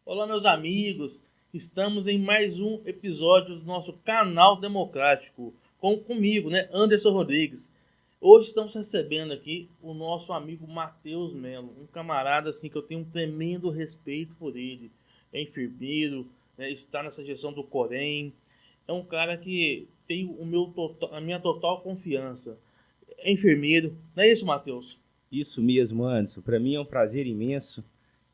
Olá, meus amigos. Estamos em mais um episódio do nosso canal democrático, comigo, né, Anderson Rodrigues. Hoje estamos recebendo aqui o nosso amigo Matheus Melo, um camarada assim que eu tenho um tremendo respeito por ele. É enfermeiro, né, está nessa gestão do Corém. É um cara que tem a minha total confiança. É enfermeiro, não é isso, Matheus? Isso mesmo, Anderson. Para mim é um prazer imenso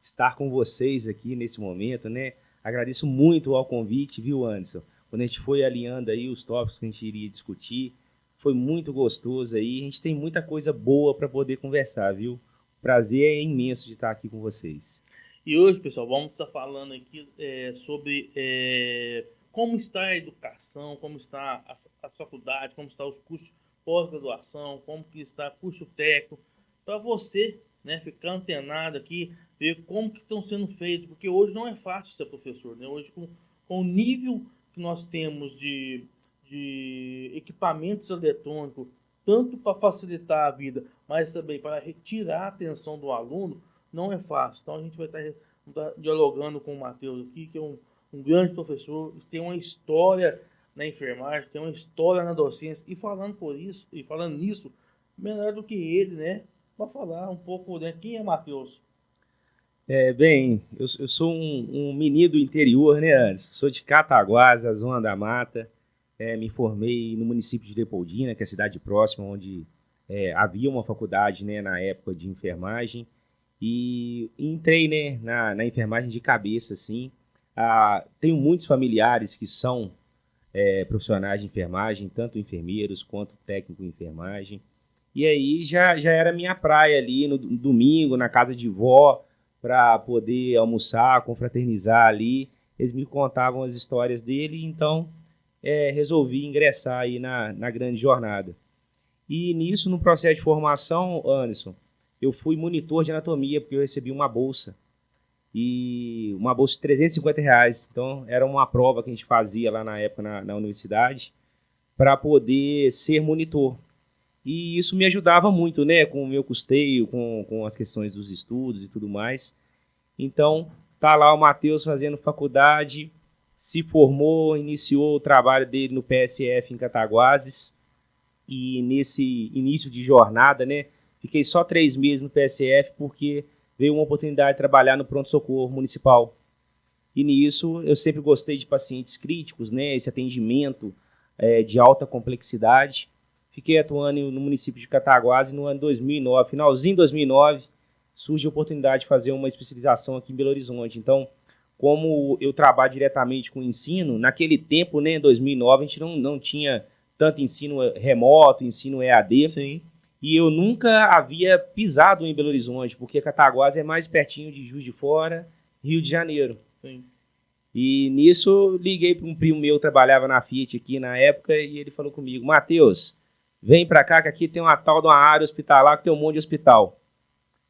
estar com vocês aqui nesse momento, né? Agradeço muito ao convite, viu, Anderson? Quando a gente foi alinhando aí os tópicos que a gente iria discutir, foi muito gostoso aí. A gente tem muita coisa boa para poder conversar, viu? O prazer é imenso de estar aqui com vocês. E hoje, pessoal, vamos estar falando aqui sobre como está a educação, como está as faculdades, como estão os cursos pós-graduação, como que está curso técnico, para você, né, ficar antenado aqui, ver como que estão sendo feitos, porque hoje não é fácil ser professor, né? Hoje com o nível que nós temos de equipamentos eletrônicos, tanto para facilitar a vida, mas também para retirar a atenção do aluno, não é fácil. Então a gente vai estar dialogando com o Matheus aqui, que é um grande professor, tem uma história na enfermagem, tem uma história na docência, e falando nisso, melhor do que ele, né? Para falar um pouco, né? Quem é Matheus? Eu sou um menino do interior, né, Anderson? Sou de Cataguás, da Zona da Mata. Me formei no município de Leopoldina, que é a cidade próxima, onde havia uma faculdade, né, na época de enfermagem. E entrei, né, na enfermagem de cabeça, assim. Tenho muitos familiares que são profissionais de enfermagem, tanto enfermeiros quanto técnico em enfermagem. E aí já era minha praia ali no domingo, na casa de vó, para poder almoçar, confraternizar ali. Eles me contavam as histórias dele, então resolvi ingressar aí na grande jornada. E nisso, no processo de formação, Anderson, eu fui monitor de anatomia, porque eu recebi uma bolsa. E uma bolsa de R$ 350. Então, era uma prova que a gente fazia lá na época na universidade para poder ser monitor. E isso me ajudava muito, né, com o meu custeio, com as questões dos estudos e tudo mais. Então, tá lá o Matheus fazendo faculdade, se formou, iniciou o trabalho dele no PSF em Cataguases. E nesse início de jornada, né, fiquei só 3 meses no PSF porque veio uma oportunidade de trabalhar no pronto-socorro municipal. E nisso eu sempre gostei de pacientes críticos, né, esse atendimento de alta complexidade. Fiquei atuando no município de Cataguases no ano 2009, finalzinho de 2009, surge a oportunidade de fazer uma especialização aqui em Belo Horizonte. Então, como eu trabalho diretamente com o ensino, naquele tempo, né, em 2009, a gente não tinha tanto ensino remoto, ensino EAD. Sim. E eu nunca havia pisado em Belo Horizonte, porque Cataguases é mais pertinho de Juiz de Fora, Rio de Janeiro. Sim. E nisso liguei para um primo meu que trabalhava na Fiat aqui na época e ele falou comigo: Matheus, vem para cá que aqui tem uma tal de uma área hospitalar que tem um monte de hospital.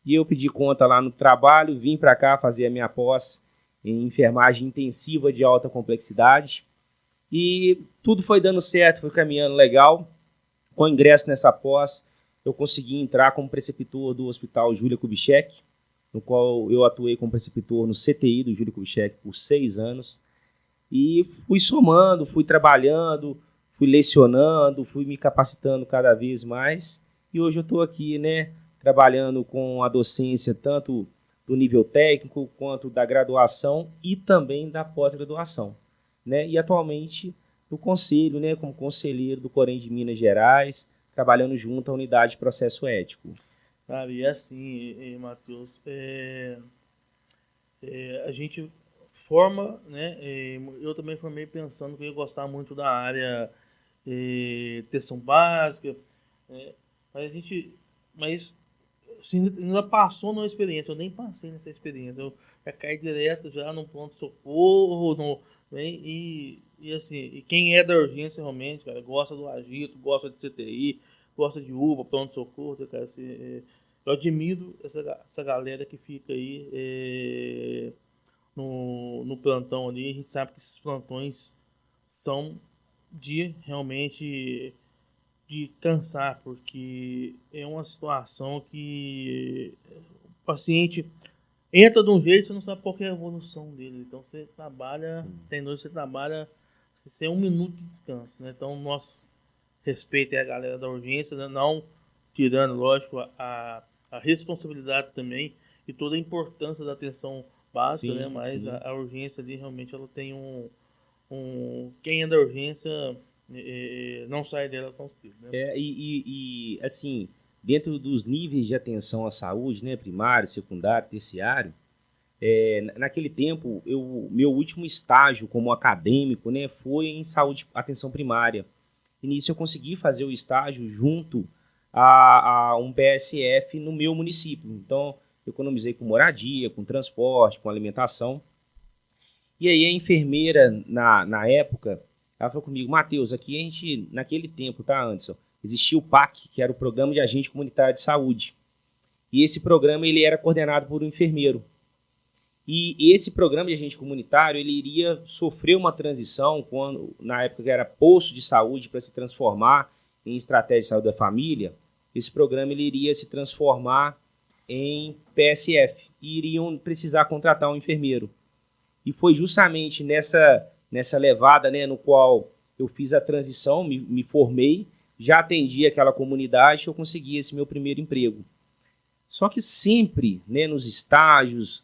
E eu pedi conta lá no trabalho, vim para cá fazer a minha pós em enfermagem intensiva de alta complexidade. E tudo foi dando certo, foi caminhando legal. Com o ingresso nessa pós, eu consegui entrar como preceptor do Hospital Júlia Kubitschek, no qual eu atuei como preceptor no CTI do Júlia Kubitschek por 6 anos. E fui somando, fui trabalhando, fui lecionando, fui me capacitando cada vez mais. E hoje eu estou aqui, né, trabalhando com a docência tanto do nível técnico quanto da graduação e também da pós-graduação, né? E atualmente no conselho, né, como conselheiro do Corém de Minas Gerais, trabalhando junto à unidade de processo ético. Cara, e assim, Matheus, a gente forma, né? Eu também formei pensando que eu ia gostar muito da área textão básica, né? Mas mas assim, ainda passou numa experiência, eu nem passei nessa experiência, eu já caí direto já no pronto-socorro, né? E assim, e quem é da urgência realmente, cara, gosta do agito, gosta de CTI, gosta de UPA, pronto-socorro, cara, assim, eu admiro essa galera que fica aí no plantão ali. A gente sabe que esses plantões são de realmente de cansar, porque é uma situação que o paciente entra de um jeito, você não sabe qual que é a evolução dele. Então você trabalha, tem noite que você trabalha sem um minuto de descanso, né? Então nosso respeito é a galera da urgência, né? Não tirando, lógico, a responsabilidade também e toda a importância da atenção básica, né? Mas a urgência ali realmente ela tem quem é da urgência não sai dela tão cedo, né? Assim, dentro dos níveis de atenção à saúde, né, primário, secundário, terciário, naquele tempo, meu último estágio como acadêmico, né, foi em saúde, atenção primária. E nisso eu consegui fazer o estágio junto a um PSF no meu município. Então, eu economizei com moradia, com transporte, com alimentação. E aí a enfermeira, na época, ela falou comigo, Matheus, aqui a gente, naquele tempo, tá, Anderson, existia o PAC, que era o Programa de Agente Comunitário de Saúde. E esse programa ele era coordenado por um enfermeiro. E esse programa de agente comunitário ele iria sofrer uma transição na época que era posto de saúde para se transformar em estratégia de saúde da família. Esse programa ele iria se transformar em PSF e iriam precisar contratar um enfermeiro. E foi justamente nessa levada, né, no qual eu fiz a transição, me formei, já atendi aquela comunidade, eu consegui esse meu primeiro emprego. Só que sempre, né, nos estágios,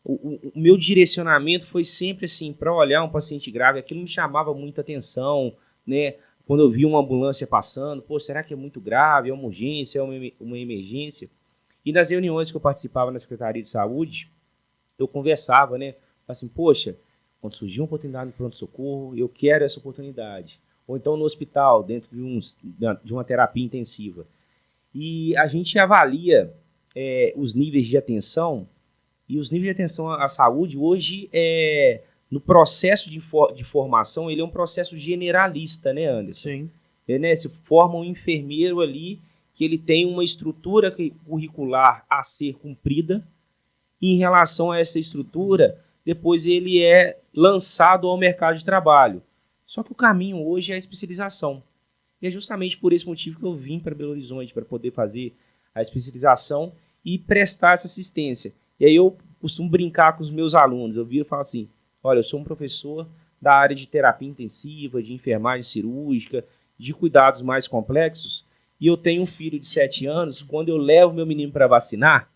o meu direcionamento foi sempre assim, para olhar um paciente grave, aquilo me chamava muita atenção, né? Quando eu vi uma ambulância passando, será que é muito grave, é uma urgência, é uma emergência? E nas reuniões que eu participava na Secretaria de Saúde, eu conversava, né? Assim, poxa, quando surgir uma oportunidade no pronto-socorro, eu quero essa oportunidade. Ou então no hospital, dentro de uma terapia intensiva. E a gente avalia os níveis de atenção, e os níveis de atenção à saúde hoje, no processo de formação, ele é um processo generalista, né, Anderson? Sim. Se forma um enfermeiro ali, que ele tem uma estrutura curricular a ser cumprida, e em relação a essa estrutura, depois ele é lançado ao mercado de trabalho. Só que o caminho hoje é a especialização. E é justamente por esse motivo que eu vim para Belo Horizonte, para poder fazer a especialização e prestar essa assistência. E aí eu costumo brincar com os meus alunos. Eu viro e falo assim, olha, eu sou um professor da área de terapia intensiva, de enfermagem cirúrgica, de cuidados mais complexos, e eu tenho um filho de 7 anos, quando eu levo meu menino para vacinar,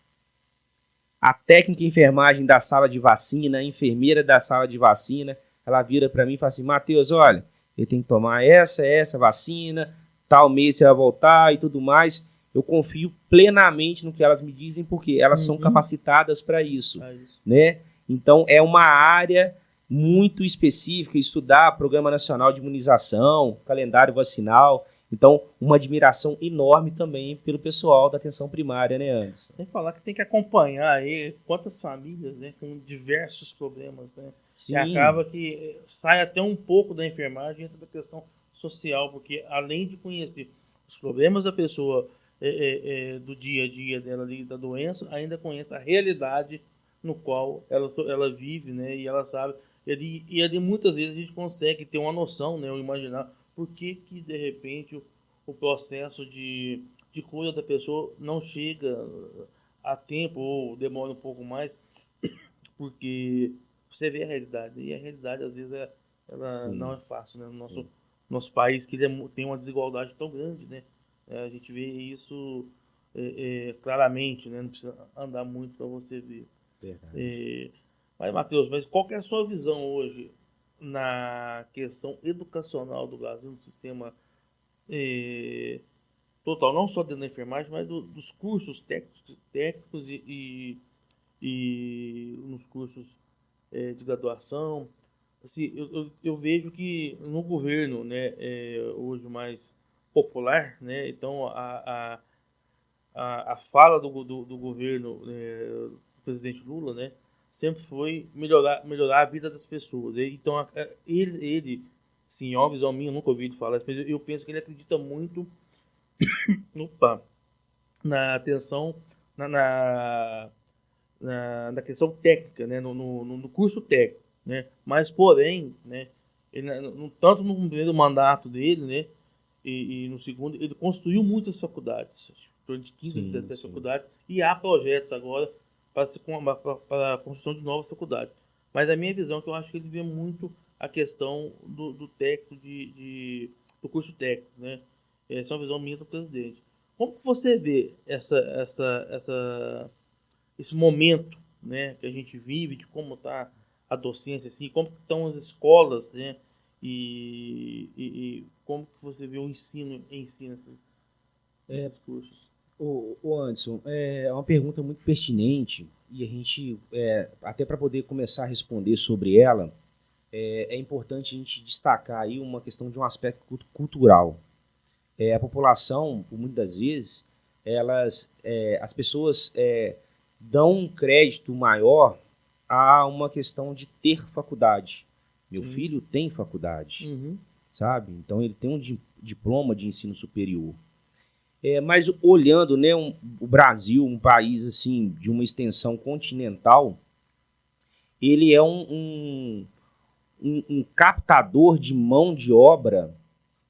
a técnica de enfermagem da sala de vacina, a enfermeira da sala de vacina, ela vira para mim e fala assim, Matheus, olha, ele tem que tomar essa vacina, tal mês você vai voltar e tudo mais. Eu confio plenamente no que elas me dizem, porque elas são capacitadas para isso, né? Então, é uma área muito específica, estudar Programa Nacional de Imunização, calendário vacinal. Então, uma admiração enorme também pelo pessoal da atenção primária, né, Anderson? Sem falar que tem que acompanhar aí quantas famílias, né, com diversos problemas, né? Sim. E acaba que sai até um pouco da enfermagem, entra da questão social, porque além de conhecer os problemas da pessoa do dia a dia dela ali, da doença, ainda conhece a realidade no qual ela vive, né? E ela sabe. E ali muitas vezes a gente consegue ter uma noção, né? Ou imaginar por que de repente o processo de cura da pessoa não chega a tempo ou demora um pouco mais, porque você vê a realidade. E a realidade, às vezes, ela não é fácil, né? No nosso país, que tem uma desigualdade tão grande, né? A gente vê isso claramente, né? Não precisa andar muito para você ver. Mas, Matheus, qual que é a sua visão hoje na questão educacional do Brasil, no sistema total, não só dentro da enfermagem, mas dos cursos técnicos e nos cursos de graduação? Assim, eu vejo que no governo, né, hoje mais popular, né, então a fala do governo do presidente Lula, né, sempre foi melhorar a vida das pessoas. Então, ele sim, é uma visão minha, eu nunca ouvi ele falar, mas eu penso que ele acredita muito na atenção, na questão técnica, né, no curso técnico, né, mas porém, né, ele, tanto no primeiro mandato dele, né, e no segundo, ele construiu muitas faculdades, em torno de 15 a 17 faculdades, e há projetos agora para a construção de novas faculdades. Mas a minha visão é que eu acho que ele vê muito a questão do técnico, do curso técnico, né? Essa é uma visão minha do presidente. Como que você vê esse momento, né, que a gente vive, de como está a docência, assim, como que estão as escolas, né, e como que você vê o ensino esses cursos? O Anderson, é uma pergunta muito pertinente e a gente, até para poder começar a responder sobre ela, é importante a gente destacar aí uma questão de um aspecto cultural. A população, por muitas vezes, as pessoas dão um crédito maior a uma questão de ter faculdade. Meu filho tem faculdade, sabe? Então ele tem um diploma de ensino superior. Mas olhando, né, o Brasil, um país assim de uma extensão continental, ele é um captador de mão de obra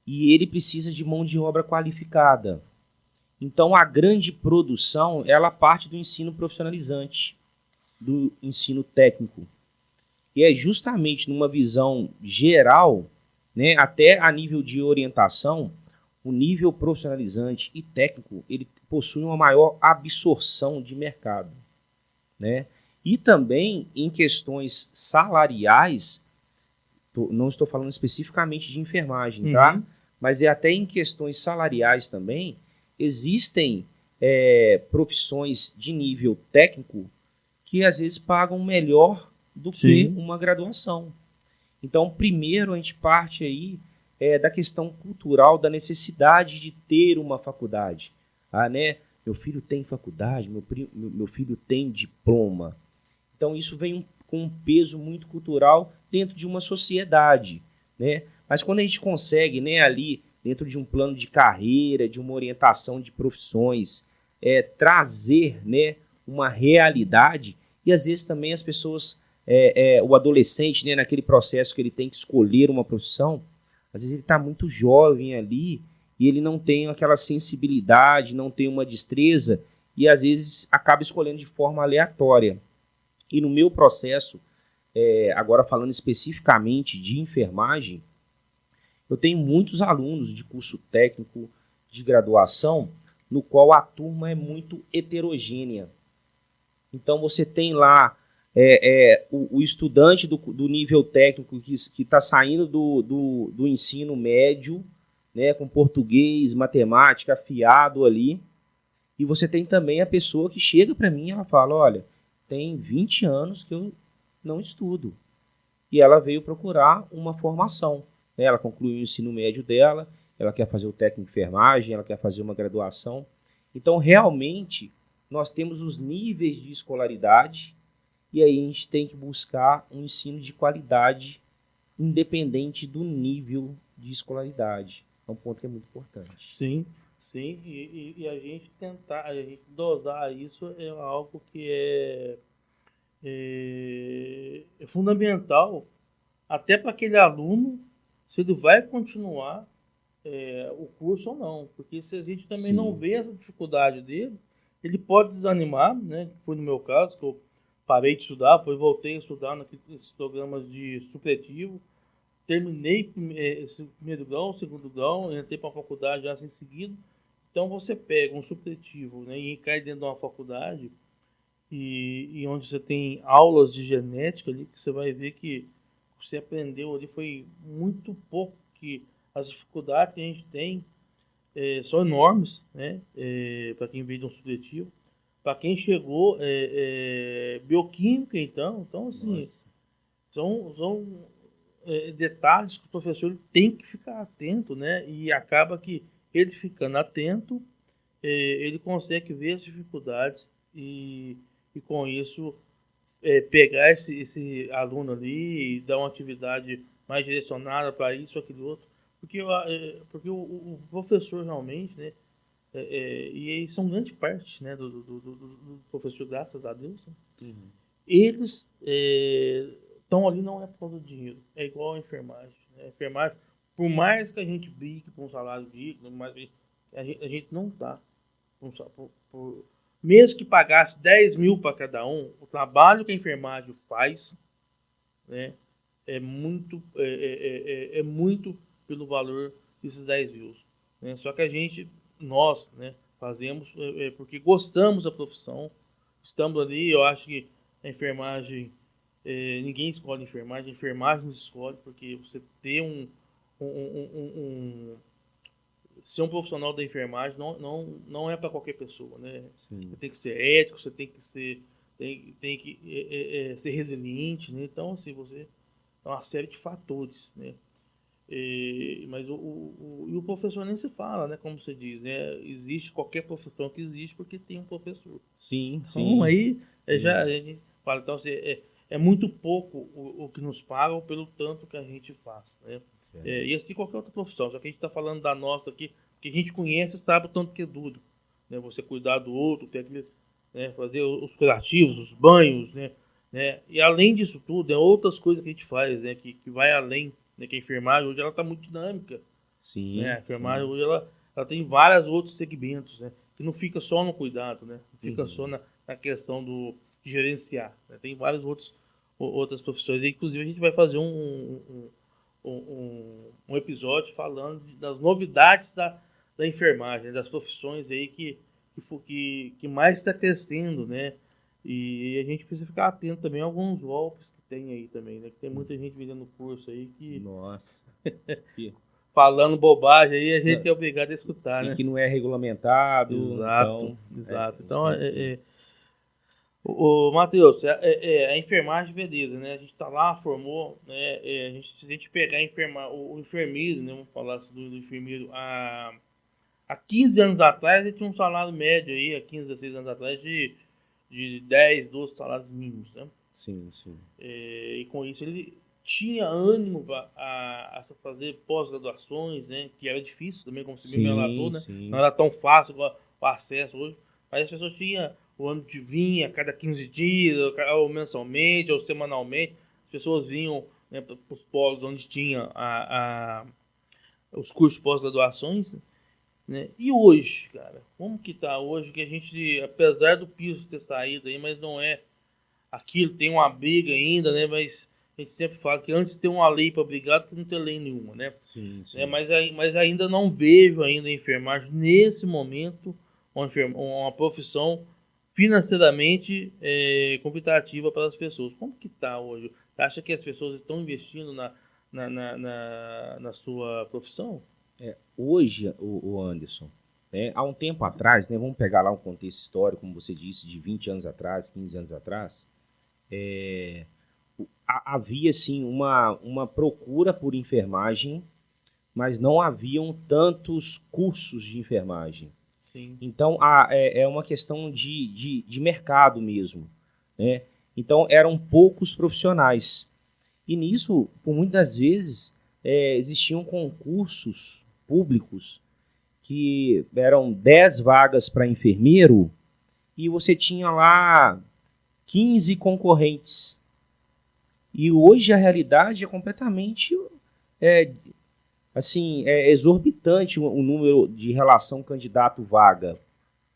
e ele precisa de mão de obra qualificada. Então a grande produção, ela parte do ensino profissionalizante, do ensino técnico. E é justamente numa visão geral, né, até a nível de orientação, o nível profissionalizante e técnico, ele possui uma maior absorção de mercado, né? E também em questões salariais, não estou falando especificamente de enfermagem, tá? Mas até em questões salariais também, existem profissões de nível técnico que às vezes pagam melhor do que uma graduação. Então, primeiro a gente parte aí da questão cultural, da necessidade de ter uma faculdade. Né? Meu filho tem faculdade, meu filho tem diploma. Então, isso vem com um peso muito cultural dentro de uma sociedade. Né? Mas quando a gente consegue, né, ali, dentro de um plano de carreira, de uma orientação de profissões, trazer, né, uma realidade, e às vezes também as pessoas, o adolescente, né, naquele processo que ele tem que escolher uma profissão, às vezes ele está muito jovem ali e ele não tem aquela sensibilidade, não tem uma destreza e às vezes acaba escolhendo de forma aleatória. E no meu processo, agora falando especificamente de enfermagem, eu tenho muitos alunos de curso técnico, de graduação, no qual a turma é muito heterogênea. Então você tem lá o estudante do nível técnico que está saindo do ensino médio, né, com português, matemática, afiado ali. E você tem também a pessoa que chega para mim e ela fala, olha, tem 20 anos que eu não estudo. E ela veio procurar uma formação. Ela concluiu o ensino médio dela, ela quer fazer o técnico de enfermagem, ela quer fazer uma graduação. Então, realmente, nós temos os níveis de escolaridade e aí a gente tem que buscar um ensino de qualidade independente do nível de escolaridade. É um ponto que é muito importante. Sim, sim. E a gente a gente dosar isso é algo que é fundamental até para aquele aluno, se ele vai continuar o curso ou não. Porque se a gente também não vê essa dificuldade dele, ele pode desanimar, né? Foi no meu caso, que eu parei de estudar, depois voltei a estudar nesses programas de supletivo, terminei esse primeiro grau, segundo grau, entrei para a faculdade já em seguida. Então você pega um supletivo, né, e cai dentro de uma faculdade e onde você tem aulas de genética ali, que você vai ver que você aprendeu ali foi muito pouco, que as dificuldades que a gente tem são enormes, né, para quem veio de um supletivo. Para quem chegou, bioquímica, então assim, são detalhes que o professor tem que ficar atento, né? E acaba que ele ficando atento, ele consegue ver as dificuldades e com isso pegar esse aluno ali e dar uma atividade mais direcionada para isso, aquilo outro, porque o professor realmente, né? E eles são grande parte, né, do professor, graças a Deus, né? Eles estão ali não é por causa do dinheiro, é igual a enfermagem, né? A enfermagem, por mais que a gente brigue por um salário digno, mas a gente não está mesmo que pagasse 10 mil para cada um, o trabalho que a enfermagem faz, né, é muito pelo valor desses 10 mil. Né? Só que nós, né, fazemos porque gostamos da profissão, estamos ali, eu acho que a enfermagem, ninguém escolhe a enfermagem nos escolhe, porque você ter ser um profissional da enfermagem não é para qualquer pessoa, né? Sim. Você tem que ser ético, você tem que ser, ser resiliente, né? Então, assim, é uma série de fatores, né? Mas o professor nem se fala, né? Como você diz, né? Existe qualquer profissão que existe porque tem um professor. Sim, Então, sim. aí Sim. já a gente fala, então, assim, é muito pouco o que nos pagam pelo tanto que a gente faz, né? E assim qualquer outra profissão, só que a gente está falando da nossa aqui, que a gente conhece, sabe o tanto que é duro, né? Você cuidar do outro, ter que, né, fazer os curativos, os banhos, né? E além disso tudo, outras coisas que a gente faz, né? Que vai além, né? Que a enfermagem hoje ela está muito dinâmica, Sim, né? A enfermagem hoje ela tem vários outros segmentos, né? Que não fica só no cuidado, né? Não fica só na questão do gerenciar, né? Tem várias outras profissões. E, inclusive a gente vai fazer um episódio falando das novidades da enfermagem, das profissões aí que mais está crescendo, né? E a gente precisa ficar atento também a alguns golpes que tem aí também, né? Que tem muita gente vendendo curso aí que... Nossa. falando bobagem aí, a gente é obrigado a escutar, E né? que não é regulamentado. Exato, Então, exato. a gente Então, tem o Matheus, a enfermagem, beleza, né? A gente tá lá, formou, né? Se a gente pegar o enfermeiro, né? Vamos falar assim do enfermeiro, há 15 anos atrás, ele tinha um salário médio aí, há 15, 16 anos atrás, de 10, 12 salários mínimos, né? Sim, sim. E com isso ele tinha ânimo a fazer pós-graduações, né? Que era difícil também, como você mesmo relatou, né? Sim. Não era tão fácil o acesso hoje, mas as pessoas tinham o ânimo de vir a cada 15 dias, ou mensalmente, ou semanalmente. As pessoas vinham, né, para os polos onde tinha os cursos de pós-graduações, né? E hoje, cara, como que tá hoje? Que a gente, apesar do piso ter saído aí, mas não é aquilo, tem uma briga ainda, né? Mas a gente sempre fala que antes tem uma lei para brigar do que não ter lei nenhuma, né? Sim, sim. Mas ainda não vejo ainda a enfermagem nesse momento uma profissão financeiramente convidativa para as pessoas. Como que está hoje? Você acha que as pessoas estão investindo na sua profissão? Hoje, o Anderson, né, há um tempo atrás, né, vamos pegar lá um contexto histórico, como você disse, de 20 anos atrás, 15 anos atrás, havia sim uma procura por enfermagem, mas não haviam tantos cursos de enfermagem. Sim. Então, é uma questão de mercado mesmo, né? Então, eram poucos profissionais. E nisso, por muitas vezes, existiam concursos públicos que eram 10 vagas para enfermeiro e você tinha lá 15 concorrentes. E hoje a realidade é completamente exorbitante o número de relação candidato-vaga,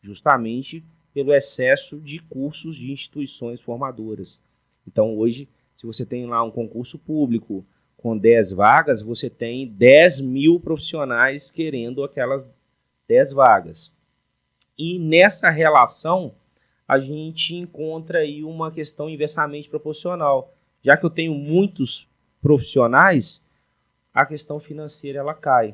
justamente pelo excesso de cursos de instituições formadoras. Então, hoje, se você tem lá um concurso público com 10 vagas, você tem 10 mil profissionais querendo aquelas 10 vagas. E nessa relação, a gente encontra aí uma questão inversamente proporcional. Já que eu tenho muitos profissionais, a questão financeira ela cai.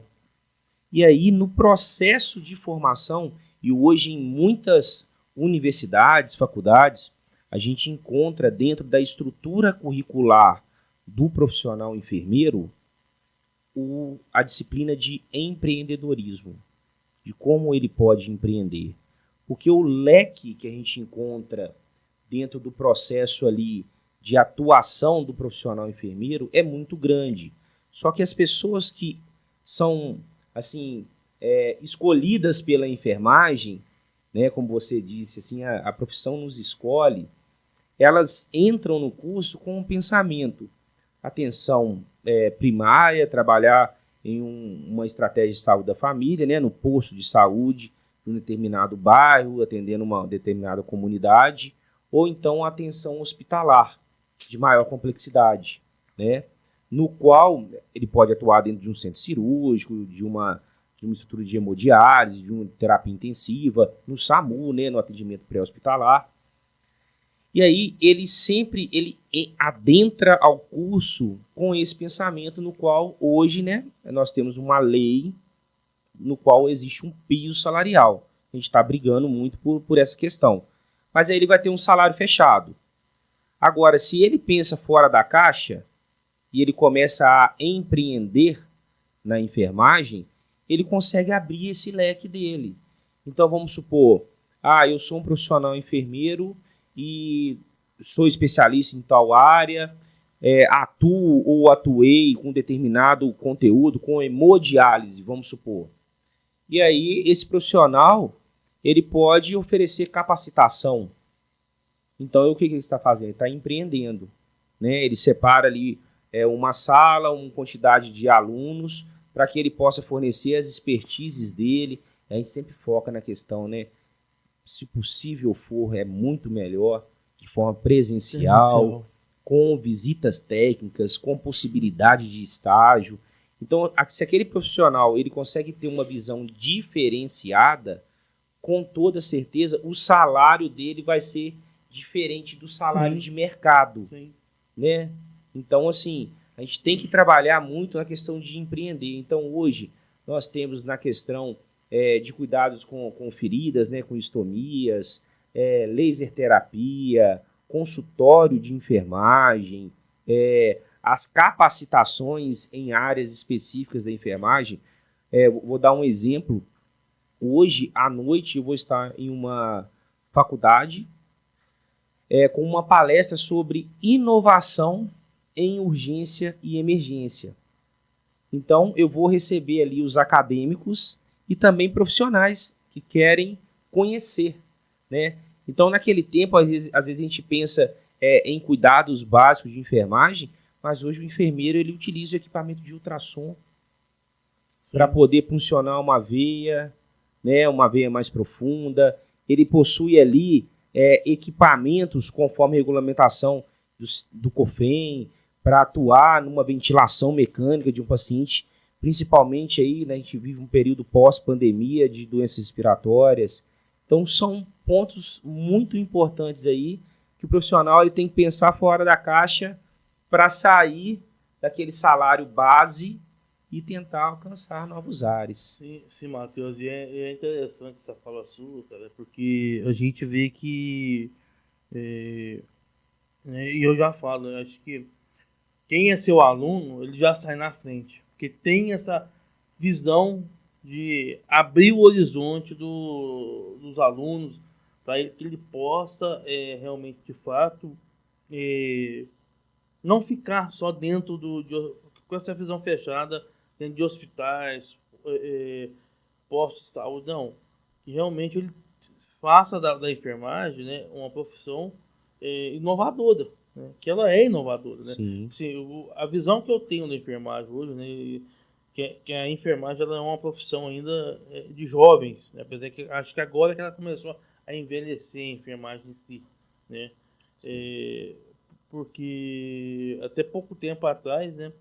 E aí, no processo de formação, e hoje em muitas universidades, faculdades, a gente encontra dentro da estrutura curricular do profissional enfermeiro a disciplina de empreendedorismo, de como ele pode empreender. Porque o leque que a gente encontra dentro do processo ali de atuação do profissional enfermeiro é muito grande. Só que as pessoas que são assim escolhidas pela enfermagem, né, como você disse, assim, a profissão nos escolhe, elas entram no curso com um pensamento, atenção primária, trabalhar em uma estratégia de saúde da família, né, no posto de saúde, num determinado bairro, atendendo uma determinada comunidade, ou então atenção hospitalar de maior complexidade, né? No qual ele pode atuar dentro de um centro cirúrgico, de uma estrutura de hemodiálise, de uma terapia intensiva, no SAMU, né, no atendimento pré-hospitalar. E aí ele adentra ao curso com esse pensamento no qual hoje, né, nós temos uma lei no qual existe um piso salarial. A gente está brigando muito por essa questão. Mas aí ele vai ter um salário fechado. Agora, se ele pensa fora da caixa e ele começa a empreender na enfermagem, ele consegue abrir esse leque dele. Então vamos supor, eu sou um profissional enfermeiro e sou especialista em tal área, atuo ou atuei com determinado conteúdo, com hemodiálise, vamos supor. E aí esse profissional, ele pode oferecer capacitação. Então o que ele está fazendo? Ele está empreendendo, né? Ele separa ali uma sala, uma quantidade de alunos, para que ele possa fornecer as expertises dele. A gente sempre foca na questão, né? Se possível for, é muito melhor, de forma presencial, com visitas técnicas, com possibilidade de estágio. Então, se aquele profissional ele consegue ter uma visão diferenciada, com toda certeza, o salário dele vai ser diferente do salário de mercado. Sim. Né? Então, assim, a gente tem que trabalhar muito na questão de empreender. Então, hoje, nós temos na questão de cuidados com feridas, né, com estomias, laser terapia, consultório de enfermagem, as capacitações em áreas específicas da enfermagem. Vou dar um exemplo. Hoje, à noite, eu vou estar em uma faculdade com uma palestra sobre inovação em urgência e emergência. Então, eu vou receber ali os acadêmicos e também profissionais que querem conhecer, né? Então, naquele tempo, às vezes a gente pensa em cuidados básicos de enfermagem, mas hoje o enfermeiro ele utiliza o equipamento de ultrassom para poder puncionar uma veia, né, uma veia mais profunda. Ele possui ali equipamentos conforme a regulamentação do COFEM para atuar numa ventilação mecânica de um paciente, principalmente aí, né, a gente vive um período pós-pandemia de doenças respiratórias. Então são pontos muito importantes aí que o profissional ele tem que pensar fora da caixa para sair daquele salário base e tentar alcançar novos ares. Sim, Matheus, e é interessante essa fala sua, cara, porque a gente vê que, e eu já falo, eu acho que quem é seu aluno, ele já sai na frente, porque tem essa visão de abrir o horizonte dos alunos, para que ele possa realmente, de fato, não ficar só dentro com essa visão fechada, dentro de hospitais, postos de saúde, não. Que realmente ele faça da enfermagem, né, uma profissão inovadora, né, que ela é inovadora. Né? Assim, a visão que eu tenho da enfermagem hoje, né, que a enfermagem ela é uma profissão ainda de jovens, né, apesar que acho que agora que ela começou a envelhecer a enfermagem em si, né, porque até pouco tempo atrás, né,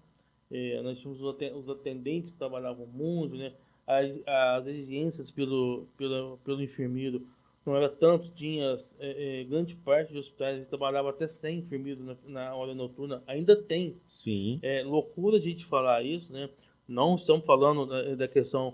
nós tínhamos os atendentes que trabalhavam muito, né, as exigências pelo enfermeiro não era tanto, tinha grande parte dos hospitais que trabalhava até 100 enfermeiros na hora noturna, ainda tem. Sim. Loucura de a gente falar isso, né? Não estamos falando da questão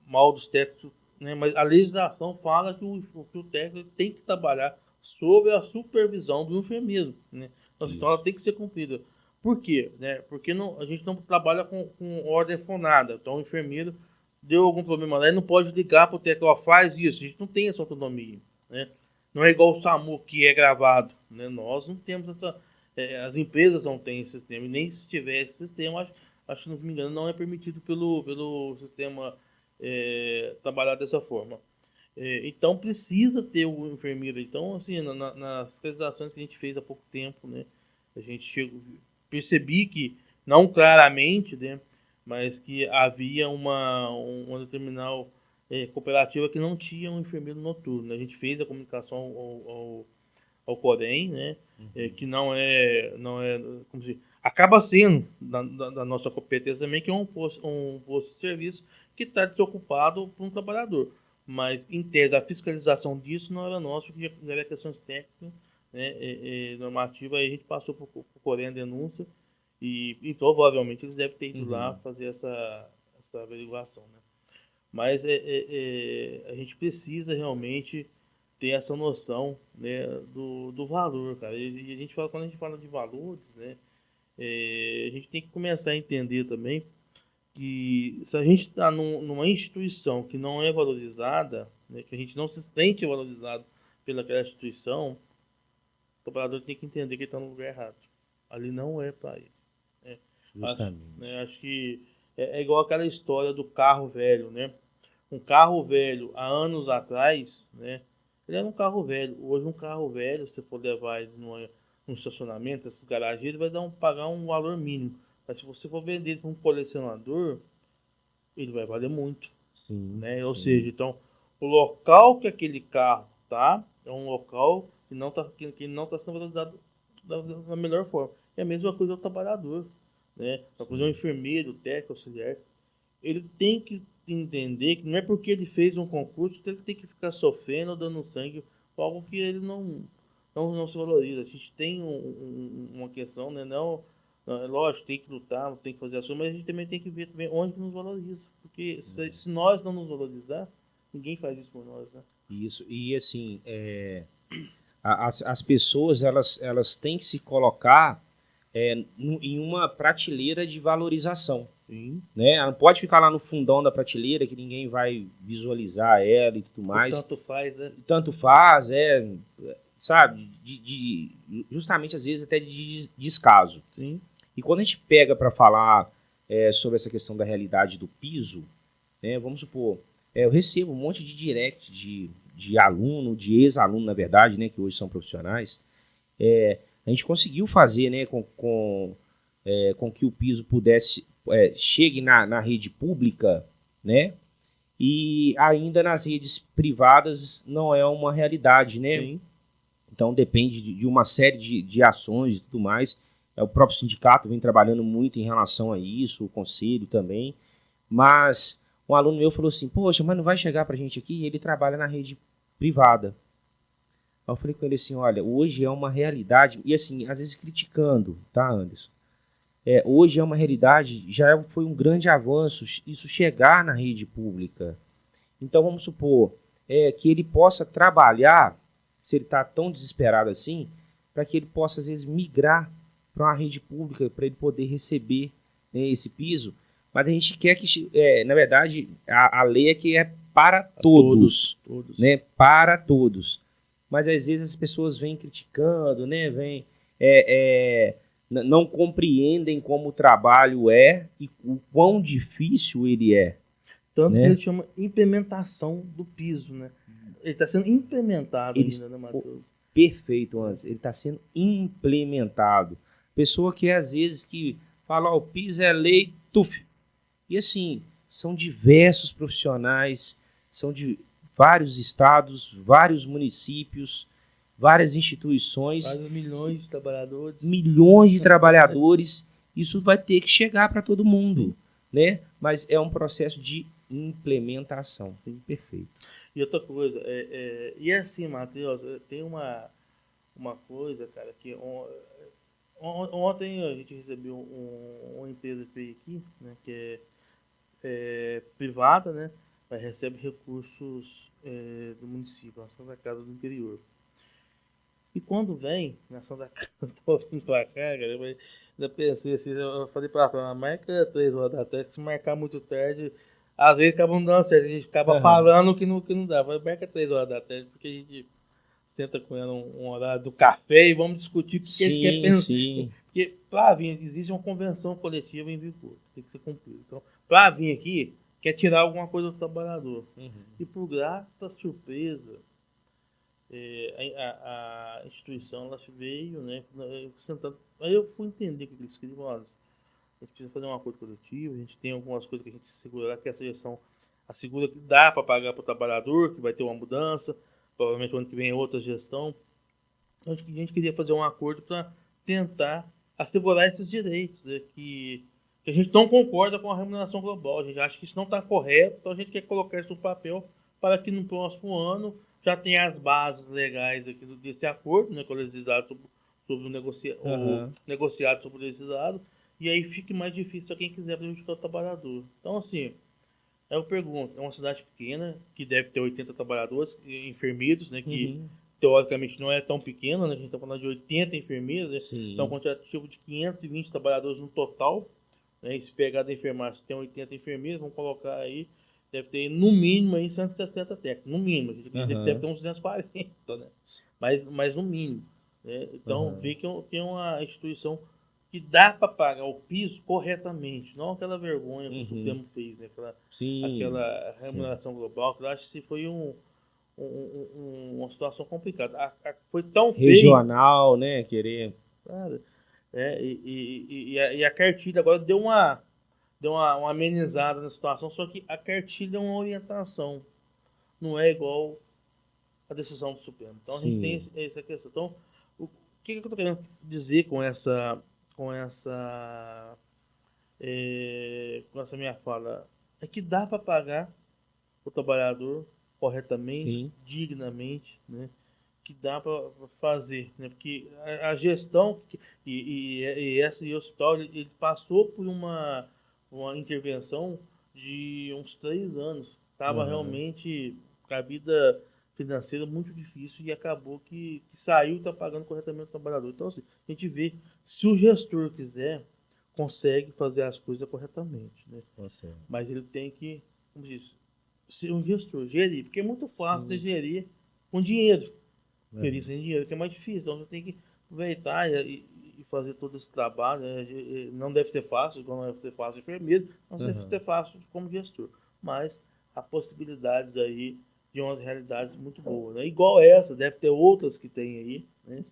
mal dos técnicos, né? Mas a legislação fala que o técnico tem que trabalhar sob a supervisão do enfermeiro, né? Então ela tem que ser cumprida. Por quê? Né? Porque a gente não trabalha com ordem fonada. Então o enfermeiro deu algum problema lá, ele não pode ligar para o técnico, faz isso. A gente não tem essa autonomia, né? Não é igual o SAMU, que é gravado, né? Nós não temos essa... as empresas não têm esse sistema, e nem se tiver esse sistema, acho que, não me engano, não é permitido pelo sistema trabalhar dessa forma. Então, precisa ter o enfermeiro. Então, assim, nas fiscalizações que a gente fez há pouco tempo, né? A gente percebi que, não claramente, né? Mas que havia uma determinada cooperativa que não tinha um enfermeiro noturno, né? A gente fez a comunicação ao Corém, né? Que não é, como se diz, acaba sendo da nossa competência também, que é um posto de serviço que está desocupado por um trabalhador. Mas, em tese, a fiscalização disso não era nossa, porque já era questões técnicas, né, normativa, aí a gente passou para o Corém a denúncia e provavelmente eles devem ter ido lá fazer essa averiguação, né? Mas a gente precisa realmente ter essa noção, né, do valor, cara. E a gente fala, quando a gente fala de valores, né, a gente tem que começar a entender também que se a gente está numa instituição que não é valorizada, né, que a gente não se sente valorizado pelaquela instituição, o trabalhador tem que entender que ele está no lugar errado. Ali não é para ele. Né? Acho que é igual aquela história do carro velho, né? Um carro velho há anos atrás, né? Ele era um carro velho. Hoje um carro velho, se for levar ele num estacionamento, essas garagens, ele vai pagar um valor mínimo. Mas se você for vender para um colecionador, ele vai valer muito. Sim, né? Ou seja, então, o local que aquele carro tá é um local que não está sendo valorizado da melhor forma. É a mesma coisa do trabalhador, né? A coisa do enfermeiro, técnico, auxiliar. Ele tem que entender que não é porque ele fez um concurso que ele tem que ficar sofrendo ou dando sangue por algo que ele não se valoriza. A gente tem uma questão, né? Não, é lógico, tem que lutar, tem que fazer ações, mas a gente também tem que ver também onde que nos valoriza. Porque se nós não nos valorizar, ninguém faz isso por nós, né? Isso, e assim, as pessoas elas têm que se colocar em uma prateleira de valorização. Sim. Né? Ela não pode ficar lá no fundão da prateleira que ninguém vai visualizar ela e tudo mais. Tanto faz, né? Tanto faz, sabe? Justamente às vezes até de descaso. Sim. E quando a gente pega para falar sobre essa questão da realidade do piso, né, vamos supor, eu recebo um monte de direct de aluno, de ex-aluno, na verdade, né, que hoje são profissionais. A gente conseguiu fazer, né, com que o piso pudesse chegue na rede pública, né? E ainda nas redes privadas não é uma realidade, né? Sim. Então depende de uma série de ações e tudo mais. O próprio sindicato vem trabalhando muito em relação a isso, o conselho também. Mas um aluno meu falou assim, poxa, mas não vai chegar pra gente aqui? Ele trabalha na rede privada. Aí eu falei com ele assim, olha, hoje é uma realidade, e assim, às vezes criticando, tá, Anderson? Hoje é uma realidade, já foi um grande avanço isso chegar na rede pública. Então vamos supor que ele possa trabalhar, se ele está tão desesperado assim, para que ele possa às vezes migrar para uma rede pública, para ele poder receber, né, esse piso. Mas a gente quer que, na verdade, a lei é que é para todos. Né, para todos. Mas às vezes as pessoas vêm criticando, né, não compreendem como o trabalho é e o quão difícil ele é. Tanto né? que ele chama implementação do piso, né? Ele está sendo implementado ainda, né, Matheus? Perfeito, Anderson. Ele está sendo implementado. Pessoa que às vezes que fala, o piso é lei, tuf. E assim, são diversos profissionais, são de vários estados, vários municípios, várias instituições. Vários milhões de trabalhadores. Milhões de trabalhadores. Isso vai ter que chegar para todo mundo, né? Mas é um processo de implementação. Perfeito. E outra coisa, e assim, Matheus, tem uma coisa, cara, que ontem a gente recebeu uma empresa aqui, né, que é privada, né, mas recebe recursos do município, a Santa Casa do Interior. E quando vem na Santa Casa, tô vindo pra cá, cara, eu já pensei assim, eu falei pra ela, marca 3 horas da tarde, se marcar muito tarde, às vezes acaba não dando certo, a gente acaba falando que não dá, mas marca 3 horas da tarde, porque a gente senta com ela um horário do café e vamos discutir o que eles querem pensar. Sim. Porque pra vir, existe uma convenção coletiva em vigor, tem que ser cumprida. Então, pra vir aqui, quer tirar alguma coisa do trabalhador. E por grata surpresa, a instituição ela veio, né, sentando. Aí eu fui entender o que eles queriam. Olha, a gente precisa fazer um acordo coletivo, a gente tem algumas coisas que a gente se segurar, que a sugestão assegura que dá para pagar para o trabalhador, que vai ter uma mudança, provavelmente o ano que vem é outra gestão. Então, a gente queria fazer um acordo para tentar assegurar esses direitos, né, que a gente não concorda com a remuneração global, a gente acha que isso não está correto, então a gente quer colocar isso no papel para que no próximo ano já tenha as bases legais aqui desse acordo, né, com o legislado sobre o negociado sobre o legislado, e aí fique mais difícil para quem quiser prejudicar o trabalhador. Então, assim, eu pergunto, é uma cidade pequena, que deve ter 80 trabalhadores, enfermeiros, né, que teoricamente não é tão pequena, né, a gente está falando de 80 enfermeiros, né, então um quantitativo de 520 trabalhadores no total, né, e se pegar da enfermagem, tem 80 enfermeiros, vamos colocar aí, deve ter no mínimo aí 160 técnicos, no mínimo, a gente deve ter uns 240, né, mas no mínimo. Né, então, vê que tem uma instituição que dá para pagar o piso corretamente, não aquela vergonha que o Supremo fez, né? Aquela remuneração global, que eu acho que foi uma situação complicada. Foi tão feio. Regional, né? Querer. Cara, e a cartilha agora deu uma amenizada na situação, só que a cartilha é uma orientação, não é igual a decisão do Supremo. Então a gente tem essa questão. Então, o que eu estou querendo dizer com essa minha fala é que dá para pagar o trabalhador corretamente, dignamente, né? Que dá para fazer, né? Porque a gestão e esse hospital ele passou por uma intervenção de uns 3 anos. Estava realmente com a vida financeira muito difícil e acabou que saiu e está pagando corretamente o trabalhador. Então, assim, a gente vê, se o gestor quiser, consegue fazer as coisas corretamente, né? Mas ele tem que, como diz, ser um gestor, gerir, porque é muito fácil você gerir com dinheiro. Gerir sem dinheiro, que é mais difícil. Então você tem que aproveitar e fazer todo esse trabalho. Né? Não deve ser fácil, não deve ser fácil enfermeiro, não deve ser fácil como gestor. Mas há possibilidades aí de umas realidades muito boas. Né? Igual essa, deve ter outras que tem aí, né?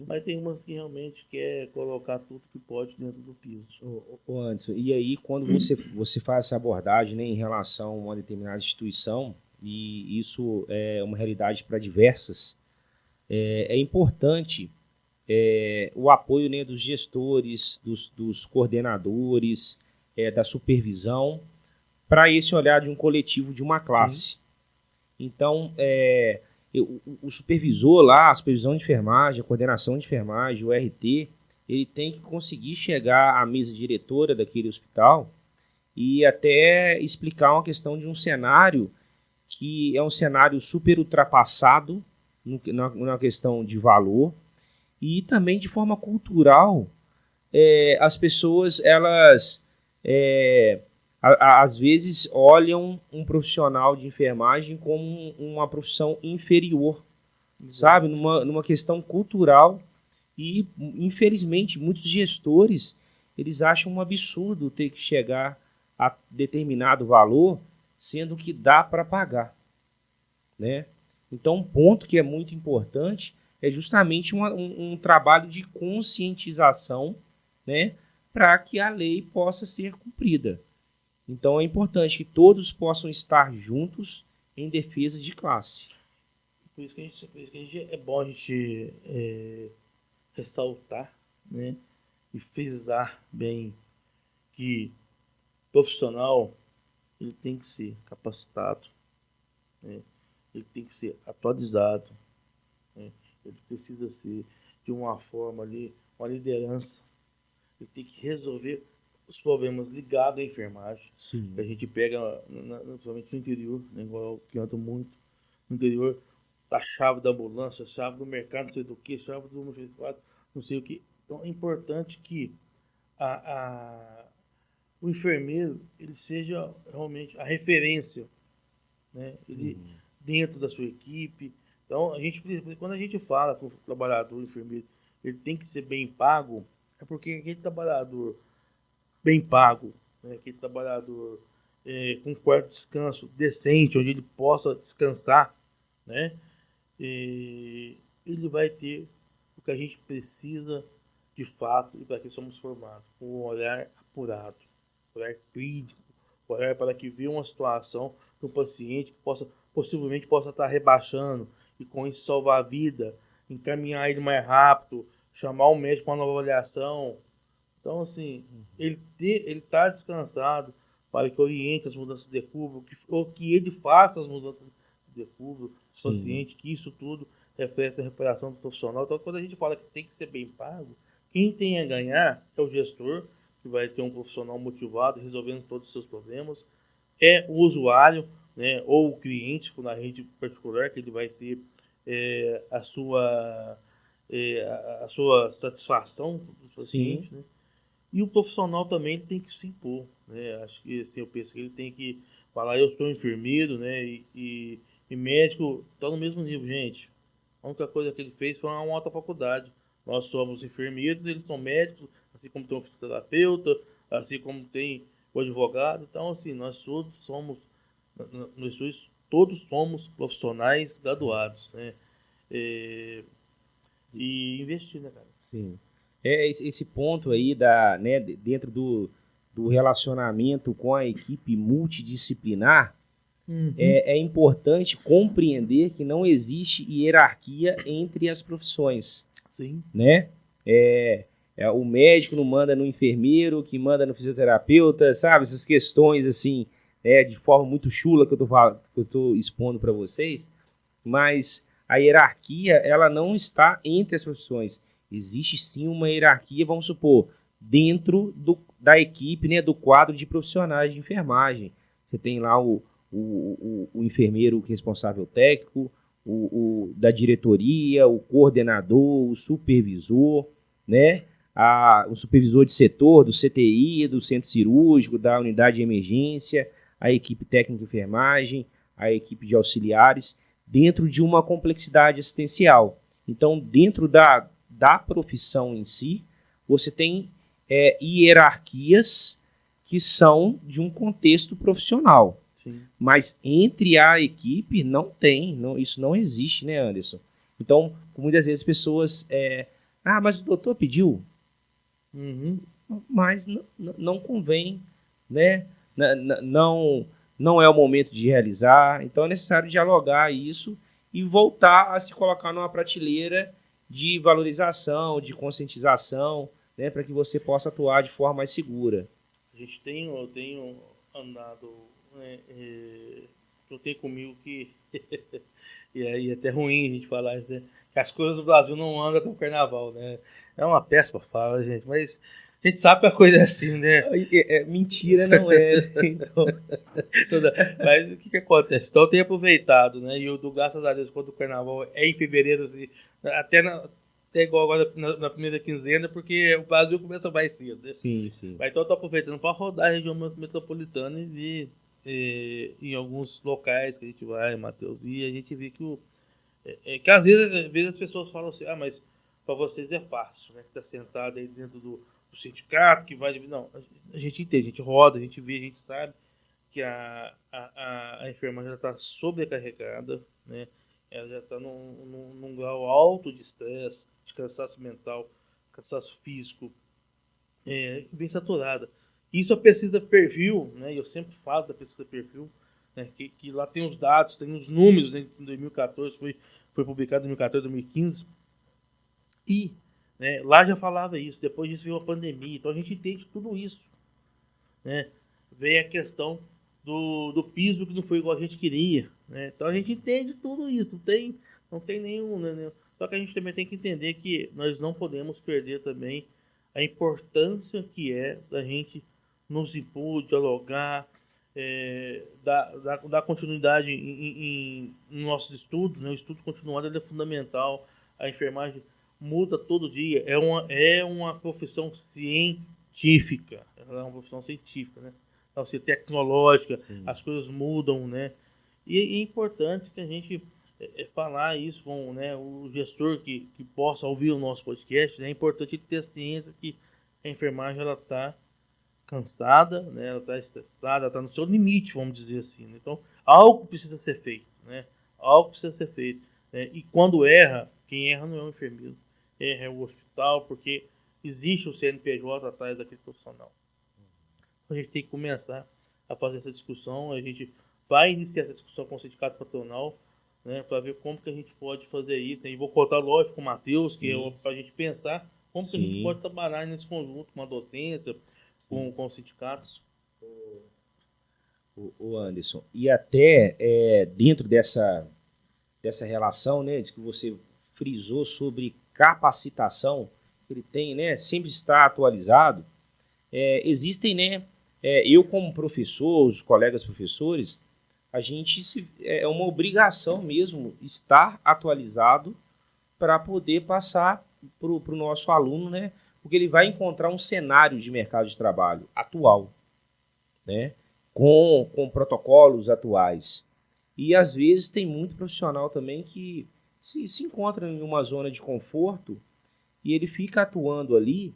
Mas tem umas que realmente quer colocar tudo que pode dentro do piso. Ô Anderson, e aí quando você faz essa abordagem, né, em relação a uma determinada instituição, e isso é uma realidade para diversas, é importante o apoio, né, dos gestores, dos coordenadores, da supervisão, para esse olhar de um coletivo, de uma classe. Então, o supervisor lá, a supervisão de enfermagem, a coordenação de enfermagem, o RT, ele tem que conseguir chegar à mesa diretora daquele hospital e até explicar uma questão de um cenário que é um cenário super ultrapassado na questão de valor, e também de forma cultural, as pessoas, elas às vezes olham um profissional de enfermagem como uma profissão inferior, sabe? Numa questão cultural, e infelizmente muitos gestores, eles acham um absurdo ter que chegar a determinado valor, sendo que dá para pagar, né? Então, um ponto que é muito importante é justamente um trabalho de conscientização, né, para que a lei possa ser cumprida. Então, é importante que todos possam estar juntos em defesa de classe. Por isso que é bom a gente ressaltar, né, e frisar bem que profissional ele tem que ser capacitado, né, ele tem que ser atualizado, né, ele precisa ser de uma forma ali, uma liderança, ele tem que resolver os problemas ligados à enfermagem. Que a gente pega, principalmente no interior, né, igual que ando muito no interior, a chave da ambulância, a chave do mercado, não sei do que, chave do não sei o que. Então é importante que o enfermeiro ele seja realmente a referência, né? Ele dentro da sua equipe. Então quando a gente fala com o trabalhador, o enfermeiro, ele tem que ser bem pago, é porque aquele trabalhador bem pago, né? Aquele trabalhador com um quarto de descanso decente, onde ele possa descansar, né? Ele vai ter o que a gente precisa de fato e para que somos formados, um olhar apurado, um olhar crítico, um olhar para que vê uma situação do paciente, que possivelmente possa estar rebaixando e com isso salvar a vida, encaminhar ele mais rápido, chamar o médico para uma nova avaliação. Então, assim, ele está descansado para que oriente as mudanças de decúbito, ou que ele faça as mudanças de decúbito do paciente, que isso tudo reflete a recuperação do profissional. Então, quando a gente fala que tem que ser bem pago, quem tem a ganhar é o gestor, que vai ter um profissional motivado, resolvendo todos os seus problemas, é o usuário, né, ou o cliente, na rede particular, que ele vai ter a sua satisfação do paciente, né? E o profissional também tem que se impor, né? Acho que assim, eu penso que ele tem que falar, eu sou enfermeiro, né? E médico está no mesmo nível, gente. A única coisa que ele fez foi uma alta faculdade. Nós somos enfermeiros, eles são médicos, assim como tem um fisioterapeuta, assim como tem o advogado. Então, assim, nós todos somos profissionais graduados, né? E investir, né, cara? Sim. Esse ponto aí né, dentro do relacionamento com a equipe multidisciplinar, é importante compreender que não existe hierarquia entre as profissões. Sim. Né? O médico não manda no enfermeiro, que manda no fisioterapeuta, sabe? Essas questões assim, de forma muito chula que eu tô expondo para vocês, mas a hierarquia ela não está entre as profissões. Existe sim uma hierarquia, vamos supor, dentro da equipe, né, do quadro de profissionais de enfermagem. Você tem lá o enfermeiro responsável técnico, o da diretoria, o coordenador, o supervisor, né? O supervisor de setor, do CTI, do centro cirúrgico, da unidade de emergência, a equipe técnica de enfermagem, a equipe de auxiliares, dentro de uma complexidade assistencial. Então, dentro da profissão em si, você tem hierarquias que são de um contexto profissional. Sim. Mas entre a equipe não tem, isso não existe, né, Anderson? Então, muitas vezes as pessoas... mas o doutor pediu. Mas não convém, né? Não é o momento de realizar. Então é necessário dialogar isso e voltar a se colocar numa prateleira de valorização, de conscientização, né, para que você possa atuar de forma mais segura. Eu tenho andado, né, eu tenho comigo que e aí é até ruim a gente falar isso, né? Que as coisas do Brasil não andam até o carnaval, né? É uma péssima fala, gente, mas a gente sabe que a coisa é assim, né? Mentira não é, né? Então... Mas o que acontece? Então eu tenho aproveitado, né? E eu dou graças a Deus quando o carnaval é em fevereiro, assim, até igual agora na primeira quinzena, porque o Brasil começa mais cedo, né? Sim, sim. Mas então eu tô aproveitando para rodar a região metropolitana e ver em alguns locais que a gente vai, Matheus, e a gente vê que às vezes as pessoas falam assim, mas para vocês é fácil, né? Que tá sentado aí dentro do sindicato, que vai... Não, a gente entende, a gente roda, a gente vê, a gente sabe que a enfermagem já está sobrecarregada, né? Ela já está num grau alto de estresse, de cansaço mental, cansaço físico, bem saturada. Isso a pesquisa perfil, né? Eu sempre falo da pesquisa perfil, né? Que lá tem os dados, tem os números, né? Em 2014, foi publicado em 2014, 2015, e né, lá já falava isso. Depois disso veio a pandemia, então a gente entende tudo isso, né? Veio a questão do piso que não foi igual a gente queria, né? Então a gente entende tudo isso, não tem nenhum, né? Só que a gente também tem que entender que nós não podemos perder também a importância que é da gente nos impor, dialogar, dar continuidade em nossos estudos, né? O estudo continuado ele é fundamental, a enfermagem muda todo dia, é uma profissão científica, ela é uma profissão científica, né? Então, assim, tecnológica, sim, as coisas mudam, né? E é importante que a gente falar isso com, né, o gestor que possa ouvir o nosso podcast, né? É importante ele ter a ciência que a enfermagem ela está cansada, né? Ela está estressada, ela está no seu limite, vamos dizer assim, né? Então, algo precisa ser feito, né? Algo precisa ser feito, né? E quando erra, quem erra não é o enfermeiro, erra é o hospital, porque existe o CNPJ atrás daquele profissional. A gente tem que começar a fazer essa discussão, a gente vai iniciar essa discussão com o sindicato patronal, né, para ver como que a gente pode fazer isso. E vou contar, lógico, com o Matheus, que é para a gente pensar como que a gente pode trabalhar nesse conjunto com a docência, com os sindicatos. O Anderson, e até dentro dessa relação, né, de que você frisou sobre capacitação, ele tem, né, sempre está atualizado, existem, né, eu como professor, os colegas professores, a gente é uma obrigação mesmo estar atualizado para poder passar para o nosso aluno, né, porque ele vai encontrar um cenário de mercado de trabalho atual, né, com protocolos atuais. E às vezes tem muito profissional também que se encontra em uma zona de conforto e ele fica atuando ali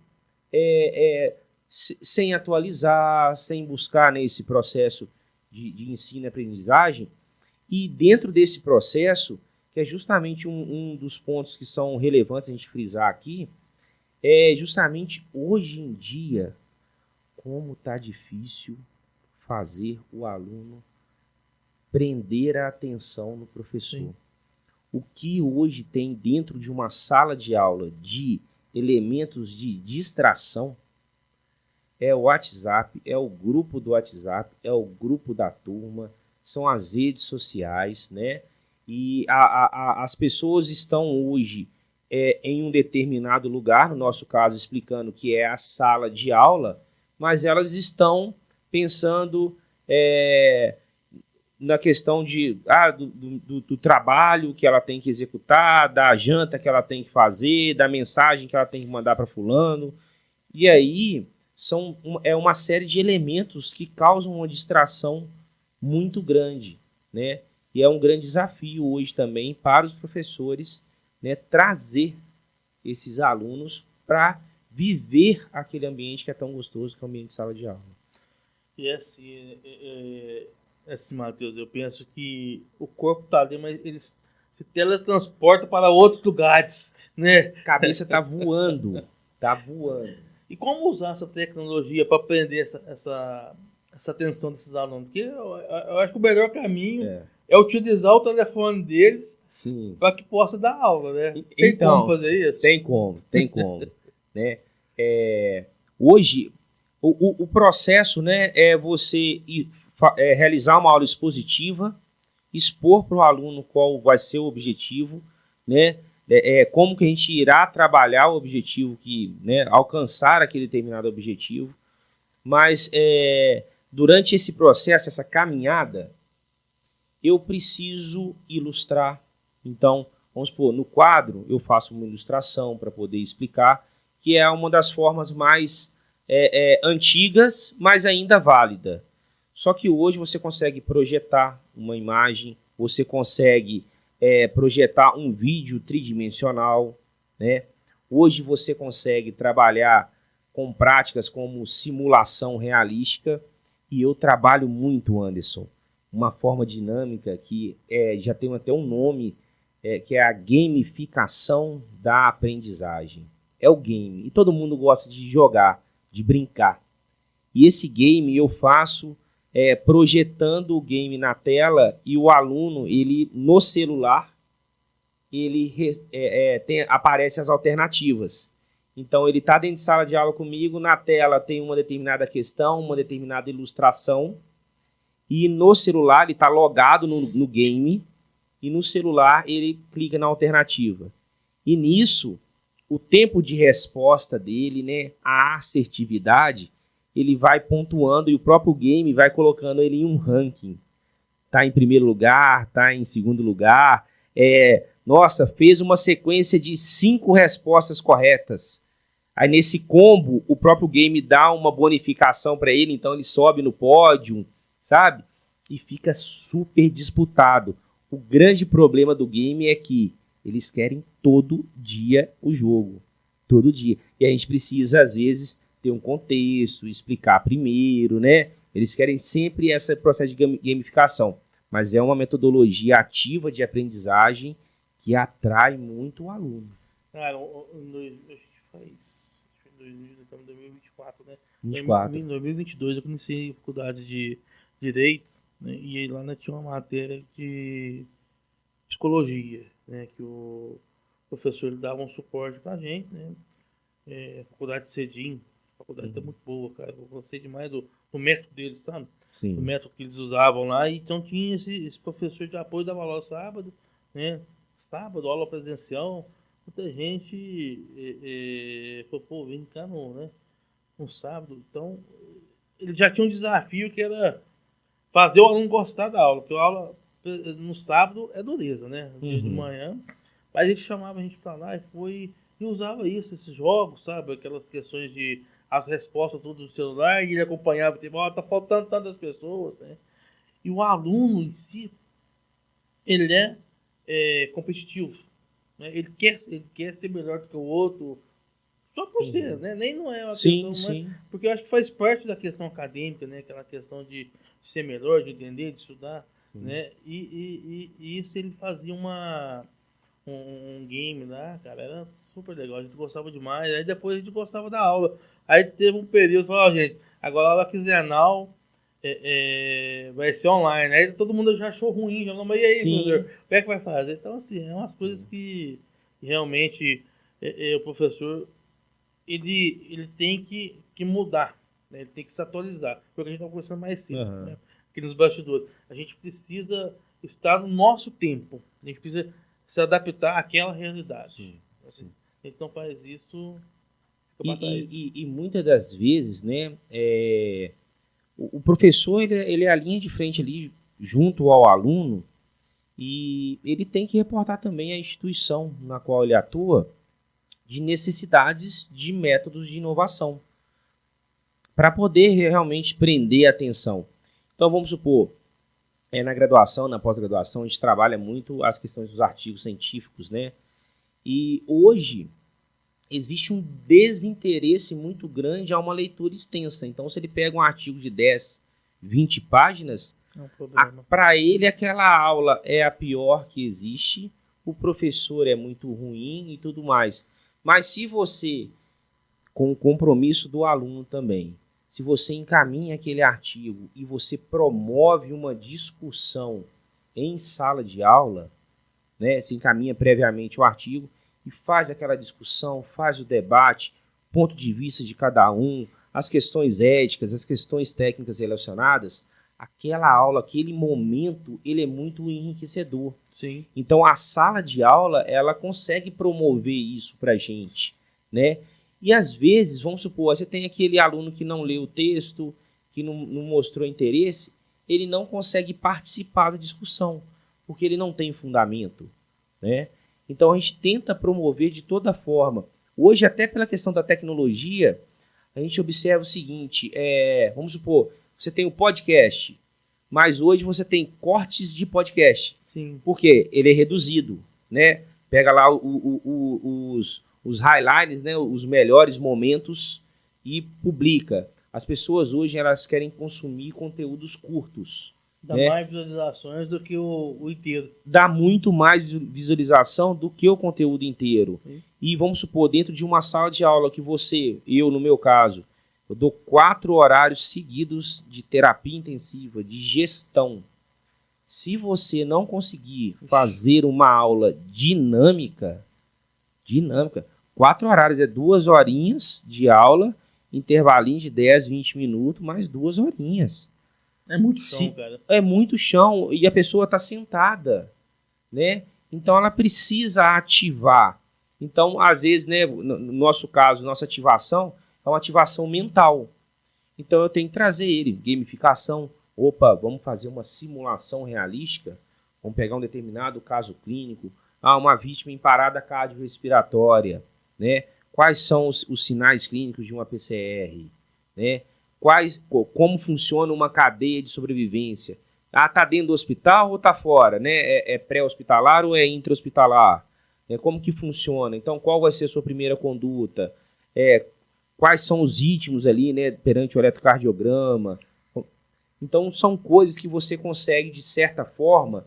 sem atualizar, sem buscar nesse processo de ensino e aprendizagem. E dentro desse processo, que é justamente um dos pontos que são relevantes a gente frisar aqui, é justamente hoje em dia como está difícil fazer o aluno prender a atenção no professor. Sim. O que hoje tem dentro de uma sala de aula de elementos de distração é o WhatsApp, é o grupo do WhatsApp, é o grupo da turma, são as redes sociais, né? E as pessoas estão hoje em um determinado lugar, no nosso caso explicando que é a sala de aula, mas elas estão pensando na questão do trabalho que ela tem que executar, da janta que ela tem que fazer, da mensagem que ela tem que mandar para fulano. E aí é uma série de elementos que causam uma distração muito grande, né? E é um grande desafio hoje também para os professores, né, trazer esses alunos para viver aquele ambiente que é tão gostoso, que é o ambiente de sala de aula. E assim, Matheus, eu penso que o corpo está ali, mas ele se teletransporta para outros lugares, né? A cabeça está voando, está voando. E como usar essa tecnologia para prender essa atenção desses alunos? Porque eu acho que o melhor caminho é utilizar o telefone deles para que possa dar aula, né? Tem como fazer isso? Tem como. Né? Hoje, o processo, né, é você realizar uma aula expositiva, expor para o aluno qual vai ser o objetivo, né? Como que a gente irá trabalhar o objetivo, né, alcançar aquele determinado objetivo. Mas durante esse processo, essa caminhada, eu preciso ilustrar. Então, vamos supor, no quadro eu faço uma ilustração para poder explicar, que é uma das formas mais antigas, mas ainda válida. Só que hoje você consegue projetar uma imagem, você consegue projetar um vídeo tridimensional, né? Hoje você consegue trabalhar com práticas como simulação realística, e eu trabalho muito, Anderson, uma forma dinâmica que já tem até um nome, que é a gamificação da aprendizagem. É o game, e todo mundo gosta de jogar, de brincar. E esse game eu faço projetando o game na tela, e o aluno, ele no celular, aparece as alternativas. Então ele está dentro de sala de aula comigo, na tela tem uma determinada questão, uma determinada ilustração, e no celular ele está logado no game, e no celular ele clica na alternativa. E nisso, o tempo de resposta dele, né, a assertividade, ele vai pontuando, e o próprio game vai colocando ele em um ranking. Está em primeiro lugar, está em segundo lugar. Nossa, fez uma sequência de 5 respostas corretas. Aí nesse combo, o próprio game dá uma bonificação para ele, então ele sobe no pódio, sabe? E fica super disputado. O grande problema do game é que eles querem todo dia o jogo. Todo dia. E a gente precisa, às vezes, ter um contexto, explicar primeiro, né? Eles querem sempre esse processo de gamificação. Mas é uma metodologia ativa de aprendizagem que atrai muito o aluno. Cara, estamos em 2024, né? 24. Em 2022 eu comecei a faculdade de Direito né? E aí lá tinha uma matéria de psicologia, né? Que o professor ele dava um suporte pra gente, né? Faculdade de Cedim, a faculdade é muito boa, cara. Eu gostei demais do método deles, sabe? Do Sim. método que eles usavam lá. Então tinha esse professor de apoio da aula sábado, né? Sábado, aula presencial. Muita gente falou, pô, vem cá no sábado. Então, ele já tinha um desafio que era fazer o aluno gostar da aula, porque a aula no sábado é dureza, né? No dia de Uhum. manhã. Mas a gente chamava a gente pra lá e usava isso, esses jogos, sabe? Aquelas questões de as respostas tudo do celular, e ele acompanhava, tipo, ó, tá faltando tantas pessoas, né? E o aluno em si, ele é competitivo, né? Ele quer ser melhor do que o outro, só por ser, Uhum. né? Nem não é uma Sim, questão, mas sim. porque eu acho que faz parte da questão acadêmica, né? Aquela questão de ser melhor, de entender, de estudar, Sim. né? E isso ele fazia um game lá, cara, era super legal, a gente gostava demais. Aí depois a gente gostava da aula. Aí teve um período, falou, ó, gente, agora a aula quinzenal vai ser online. Aí todo mundo já achou ruim, já não, mas e aí, professor, Sim. como é que vai fazer? Então, assim, é umas coisas Sim. que realmente o professor ele tem que mudar, né? Ele tem que se atualizar. Foi o que a gente estava conversando mais cedo, Aham. né? Aqui nos bastidores. A gente precisa estar no nosso tempo. A gente precisa se adaptar àquela realidade. Sim, sim. A gente não faz isso, fica E, para trás. e muitas das vezes, né, o professor ele é a linha de frente ali junto ao aluno e ele tem que reportar também à instituição na qual ele atua de necessidades de métodos de inovação para poder realmente prender a atenção. Então vamos supor, na graduação, na pós-graduação, a gente trabalha muito as questões dos artigos científicos, né? E hoje existe um desinteresse muito grande a uma leitura extensa. Então, se ele pega um artigo de 10, 20 páginas, É um problema. para ele aquela aula é a pior que existe, o professor é muito ruim e tudo mais. Mas se você, com o compromisso do aluno também, se você encaminha aquele artigo e você promove uma discussão em sala de aula, né, se encaminha previamente o artigo e faz aquela discussão, faz o debate, ponto de vista de cada um, as questões éticas, as questões técnicas relacionadas, aquela aula, aquele momento, ele é muito enriquecedor. Sim. Então a sala de aula, ela consegue promover isso para a gente, né? E às vezes, vamos supor, você tem aquele aluno que não leu o texto, que não mostrou interesse, ele não consegue participar da discussão, porque ele não tem fundamento, né? Então a gente tenta promover de toda forma. Hoje, até pela questão da tecnologia, a gente observa o seguinte, vamos supor, você tem o podcast, mas hoje você tem cortes de podcast. Sim. Porque ele é reduzido, né? Pega lá os highlights, né? Os melhores momentos e publica. As pessoas hoje elas querem consumir conteúdos curtos. Dá Né? mais visualizações do que o inteiro. Dá muito mais visualização do que o conteúdo inteiro. Sim. E vamos supor, dentro de uma sala de aula que eu no meu caso, eu dou 4 horários seguidos de terapia intensiva, de gestão. Se você não conseguir fazer uma aula dinâmica, 4 horários, 2 horinhas de aula, intervalinho de 10, 20 minutos, mais 2 horinhas. É muito chão, cara. É muito chão e a pessoa está sentada, né? Então ela precisa ativar. Então, às vezes, né, no nosso caso, nossa ativação é uma ativação mental. Então eu tenho que trazer ele, gamificação. Opa, vamos fazer uma simulação realística, vamos pegar um determinado caso clínico, uma vítima em parada cardiorrespiratória, né? Quais são os sinais clínicos de uma PCR, né? Como funciona uma cadeia de sobrevivência? Tá dentro do hospital ou tá fora, né? É pré-hospitalar ou é intra-hospitalar? Como que funciona? Então, qual vai ser a sua primeira conduta? Quais são os ritmos ali, né, perante o eletrocardiograma? Então, são coisas que você consegue, de certa forma,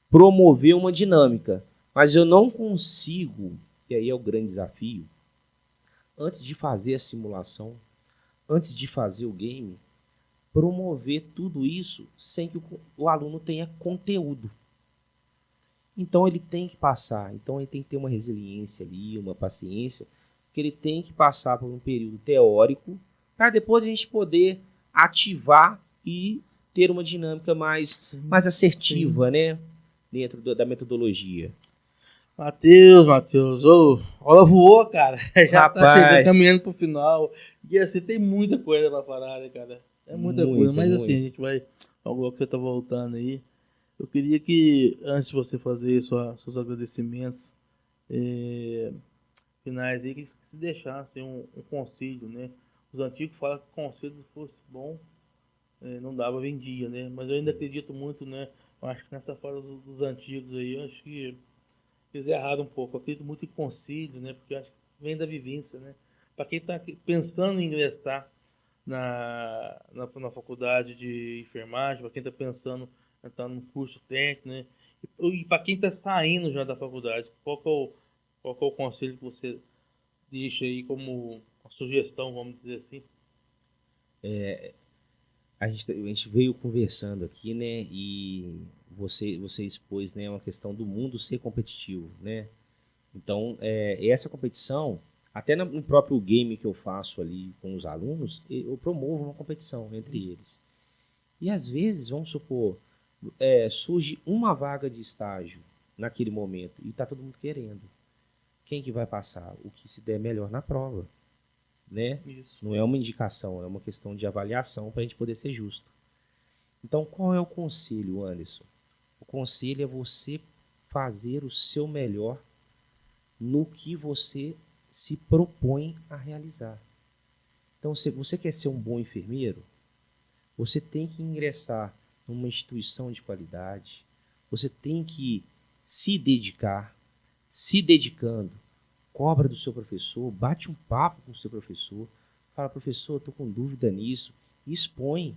promover uma dinâmica. Mas eu não consigo, e aí é o grande desafio, antes de fazer a simulação, antes de fazer o game, promover tudo isso sem que o aluno tenha conteúdo. Então ele tem que passar, então ele tem que ter uma resiliência ali, uma paciência, porque ele tem que passar por um período teórico para depois a gente poder ativar e ter uma dinâmica mais assertiva, né? Dentro da metodologia. Matheus, ela voou, cara. Já Rapaz, tá chegando, caminhando pro final. E assim, tem muita coisa pra falar, né, cara? É muita coisa, mas assim, a gente vai, logo que você tá voltando aí, eu queria que, antes de você fazer seus agradecimentos finais aí, que se deixasse um conselho, né? Os antigos falam que o conselho fosse bom, não dava, vendia, né? Mas eu ainda acredito muito, né? Eu acho que nessa fala dos antigos aí, eu acho que eles erraram um pouco. Eu acredito muito em conselho, né? Porque eu acho que vem da vivência, né? Para quem está pensando em ingressar na faculdade de enfermagem, para quem está pensando em entrar no curso técnico, né? E para quem está saindo já da faculdade, qual que é o conselho que você deixa aí como uma sugestão, vamos dizer assim? A gente veio conversando aqui, né? E você expôs, né, uma questão do mundo ser competitivo, né? Então, essa competição, até no próprio game que eu faço ali com os alunos, eu promovo uma competição entre eles. E às vezes, vamos supor, surge uma vaga de estágio naquele momento e está todo mundo querendo. Quem que vai passar? O que se der melhor na prova, né? Isso. Não é uma indicação, é uma questão de avaliação para a gente poder ser justo. Então, qual é o conselho, Anderson? O conselho é você fazer o seu melhor no que você se propõe a realizar. Então, se você quer ser um bom enfermeiro, você tem que ingressar numa instituição de qualidade, você tem que se dedicar, se dedicando, cobra do seu professor, bate um papo com o seu professor, fala, professor, estou com dúvida nisso, e expõe,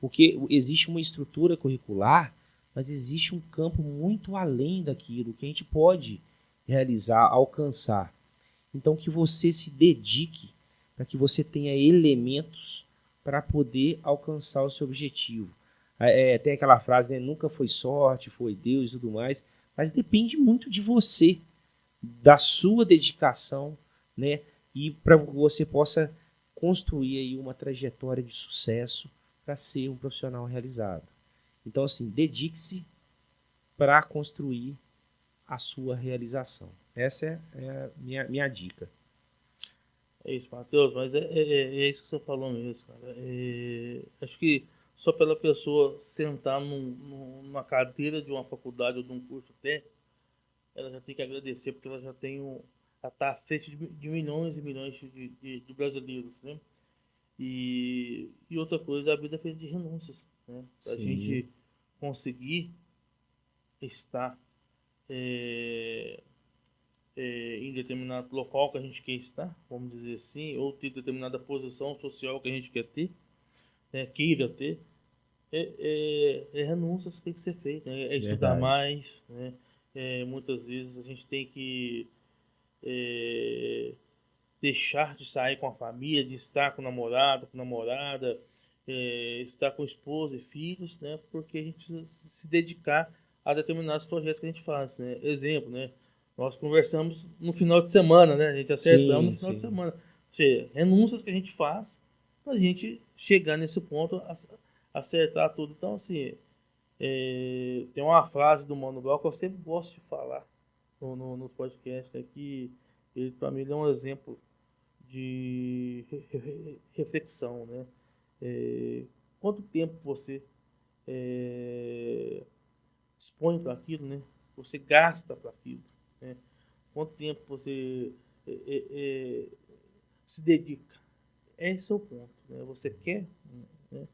porque existe uma estrutura curricular, mas existe um campo muito além daquilo que a gente pode realizar, alcançar. Então, que você se dedique para que você tenha elementos para poder alcançar o seu objetivo. Tem aquela frase, né? Nunca foi sorte, foi Deus e tudo mais, mas depende muito de você, da sua dedicação, né? E para que você possa construir aí uma trajetória de sucesso para ser um profissional realizado. Então, assim, dedique-se para construir a sua realização. Essa é a minha dica. É isso, Matheus, mas é isso que você falou mesmo, cara. Acho que só pela pessoa sentar numa cadeira de uma faculdade ou de um curso técnico, ela já tem que agradecer, porque ela já tem ela está à frente de milhões e milhões de brasileiros, né? E outra coisa, a vida é feita de renúncias, né? Para a gente conseguir estar em determinado local que a gente quer estar, vamos dizer assim, ou ter determinada posição social que a gente quer ter, né, queira ter, renúncias que tem que ser feita, né, estudar mais, né, muitas vezes a gente tem que deixar de sair com a família, de estar com o namorado, com a namorada, estar com esposa e filhos, né, porque a gente precisa se dedicar a determinados projetos que a gente faz, né, exemplo, né, nós conversamos no final de semana, né? A gente acertamos no final de semana. Ou seja, renúncias que a gente faz para a gente chegar nesse ponto, acertar tudo. Então, assim, tem uma frase do Mano Brown que eu sempre gosto de falar nos podcasts, né, que ele, para mim, ele é um exemplo de reflexão, né? Quanto tempo você dispõe para aquilo, né? Você gasta para aquilo, né? Quanto tempo você se dedica? Esse é o ponto, né? Você quer, né?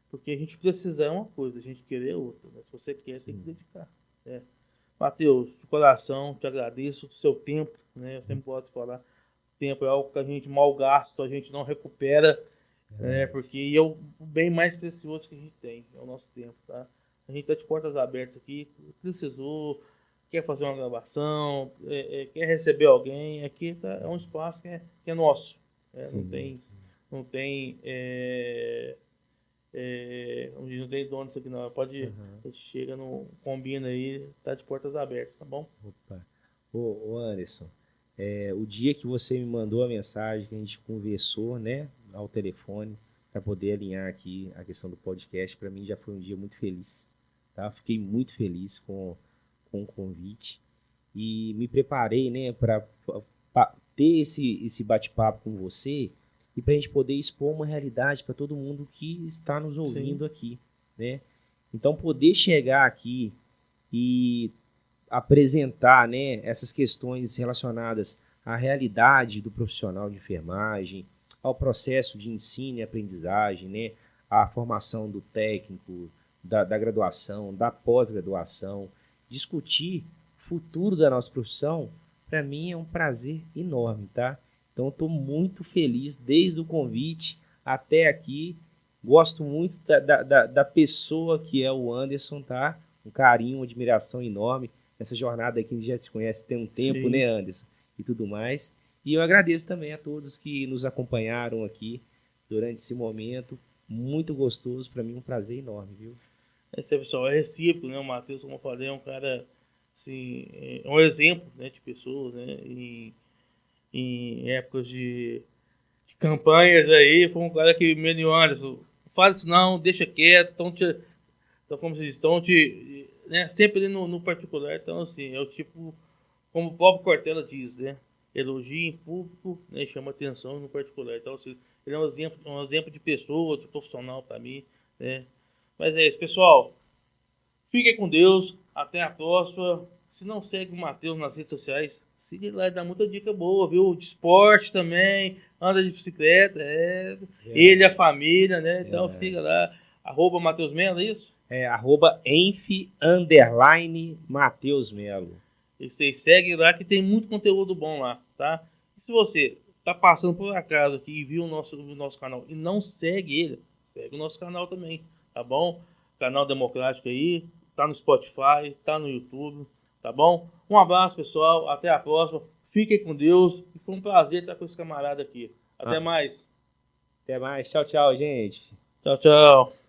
Porque a gente precisar é uma coisa, a gente querer é outra, né? Se você quer, tem que dedicar, né? Matheus, de coração, te agradeço do seu tempo, né? Eu sempre gosto de falar, tempo é algo que a gente mal gasta, a gente não recupera, né? Porque é o bem mais precioso que a gente tem, é o nosso tempo, tá? A gente está de portas abertas aqui, precisou, quer fazer uma gravação, quer receber alguém, aqui é um espaço que é nosso, não tem Não tem dono isso aqui não. Pode, chega, no, combina aí, tá de portas abertas, tá bom? Opa. Ô Anderson, o dia que você me mandou a mensagem, que a gente conversou, né, ao telefone, para poder alinhar aqui a questão do podcast, para mim já foi um dia muito feliz, tá? Fiquei muito feliz com o convite e me preparei, né, para ter esse bate-papo com você e para a gente poder expor uma realidade para todo mundo que está nos ouvindo aqui, né? Então, poder chegar aqui e apresentar, né, essas questões relacionadas à realidade do profissional de enfermagem, ao processo de ensino e aprendizagem, né, à formação do técnico, da graduação, da pós-graduação, discutir o futuro da nossa profissão, para mim é um prazer enorme, tá? Então, estou muito feliz desde o convite até aqui. Gosto muito da pessoa que é o Anderson, tá? Um carinho, uma admiração enorme. Essa jornada aqui a gente já se conhece tem um tempo, Sim. né, Anderson? E tudo mais. E eu agradeço também a todos que nos acompanharam aqui durante esse momento. Muito gostoso, para mim um prazer enorme, viu? Pessoal, é recíproco, né? O Matheus, como eu falei, é um cara, assim, é um exemplo, né, de pessoas, né? Em épocas de campanhas aí, foi um cara que me deu, Anderson, não faz isso não, deixa quieto, então como se diz, né, sempre ali no particular, então assim, é o tipo, como o próprio Cortella diz, né, elogia em público, né, chama atenção no particular, então assim, ele é um exemplo de pessoa, de profissional para mim, né, mas é isso, pessoal, fiquem com Deus, até a próxima. Se não segue o Matheus nas redes sociais, siga lá e dá muita dica boa, viu? De esporte também, anda de bicicleta, ele e a família, né? Então siga lá, @Matheus Melo, é isso? @enf_Matheus Melo. E vocês seguem lá que tem muito conteúdo bom lá, tá? E se você tá passando por acaso aqui e viu o nosso canal e não segue ele, segue o nosso canal também, tá bom? Canal Democrático aí, tá no Spotify, tá no YouTube, tá bom? Um abraço, pessoal, até a próxima, fiquem com Deus e foi um prazer estar com esse camarada aqui. Até mais. Até mais, tchau, tchau, gente. Tchau, tchau.